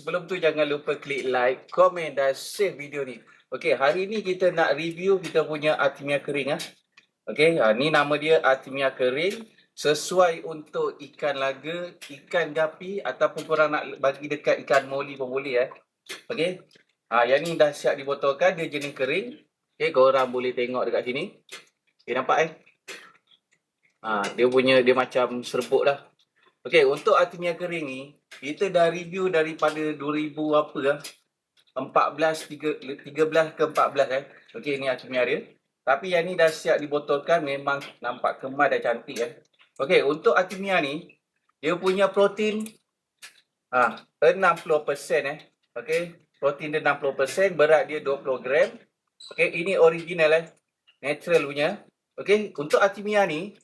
sebelum tu jangan lupa klik like, komen dan share video ni. Okey, hari ni kita nak review kita punya Artemia kering ah. Okey, ni nama dia Artemia kering, sesuai untuk ikan laga, ikan gapi ataupun korang nak bagi dekat ikan moli pun boleh Okey. Yang ni dah siap dibotolkan, dia jenis kering. Okey, korang boleh tengok dekat sini. Okay, nampak dia macam serbuk dah. Okey, untuk Artemia kering ni, kita dah review daripada 2000 apa 13 ke 14 Okey, ni Artemia dia. Tapi yang ni dah siap dibotolkan, memang nampak kemas dan cantik Okey, untuk Artemia ni, dia punya protein 60% Okey, protein dia 60%, berat dia 20 gram. Okey, ini original natural punya. Okey, untuk Artemia ni,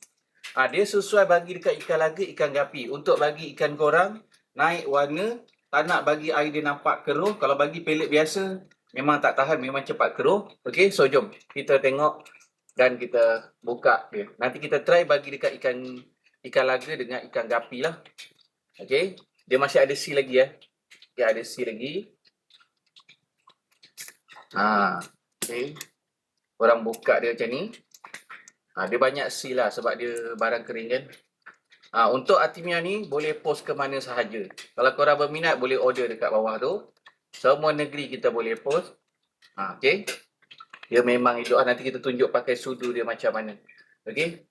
dia sesuai bagi dekat ikan laga, ikan gapi. Untuk bagi ikan korang naik warna, tak nak bagi air dia nampak keruh. Kalau bagi pelet biasa, memang tak tahan, memang cepat keruh. Okey, so jom kita tengok dan kita buka dia. Nanti kita try bagi dekat ikan laga dengan ikan gapi lah. Okey, dia masih ada seal lagi Dia ada seal lagi. Okey, korang buka dia macam ni. Dia banyak seal lah sebab dia barang kering kan. Untuk Artemia ni boleh post ke mana sahaja. Kalau korang berminat boleh order dekat bawah tu. Semua negeri kita boleh post. Okey. Dia memang hidup. Nanti kita tunjuk pakai sudu dia macam mana. Okey.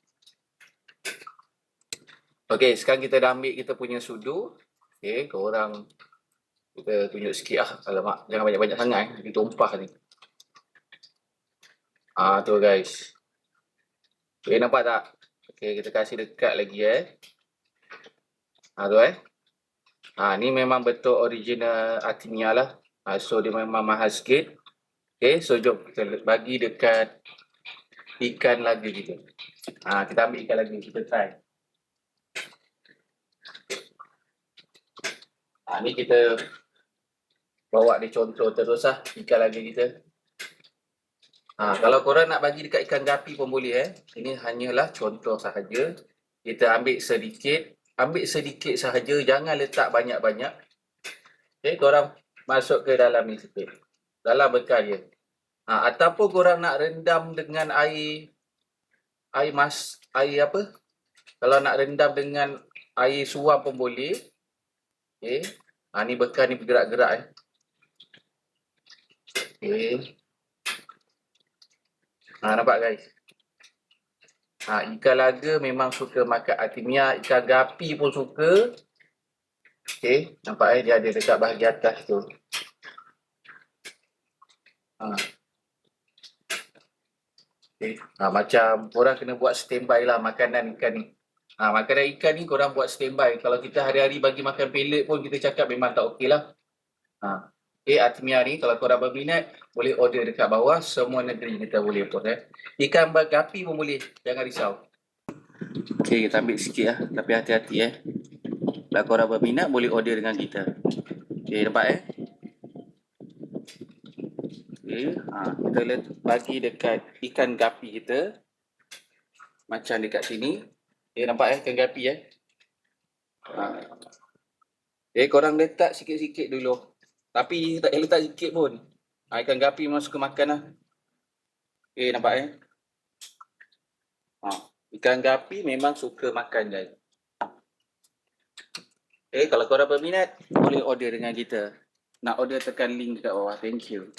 Okey, sekarang kita dah ambil kita punya sudu. Okey, korang kita tunjuk sikit Alamak, jangan banyak-banyak sangat Dia tumpah ni. Tu guys. Okey, nampak tak? Okey, kita kasih dekat lagi tu ni memang betul original Artemia lah. So dia memang mahal sikit. Okey, so jom kita bagi dekat ikan laga kita. Kita ambil ikan laga, kita try. Ni kita bawa dia contoh terus ikan laga kita. Kalau korang nak bagi dekat ikan gapi pun boleh Ini hanyalah contoh sahaja. Kita ambil sedikit sahaja, jangan letak banyak-banyak. Okey, korang masuk ke dalam ni sikit. Dalam bekal dia. Ataupun korang nak rendam dengan air apa? Kalau nak rendam dengan air suam pun boleh. Okey. Ni bekal ni bergerak-gerak Okey. Nampak guys? Ikan laga memang suka makan Artemia, ikan gapi pun suka. Okey, nampak dia ada dekat bahagian atas tu. Okay. Macam korang kena buat standby lah makanan ikan ni. Makanan ikan ni korang buat standby. Kalau kita hari-hari bagi makan pelet pun kita cakap memang tak okey lah. Okay, Artemia ni kalau korang berminat boleh order dekat bawah. Semua negeri kita boleh post Ikan gapi pun boleh, jangan risau. Okay, kita ambil sikit tapi hati-hati Kalau korang berminat boleh order dengan kita. Okay, nampak Okay, kita bagi dekat ikan gapi kita. Macam dekat sini. Nampak ikan gapi korang letak sikit-sikit dulu. Tapi tak letak sikit pun. Ikan gapi memang suka makan lah. Nampak ikan gapi memang suka makan guys. Kalau korang berminat boleh order dengan kita. Nak order tekan link dekat bawah. Thank you.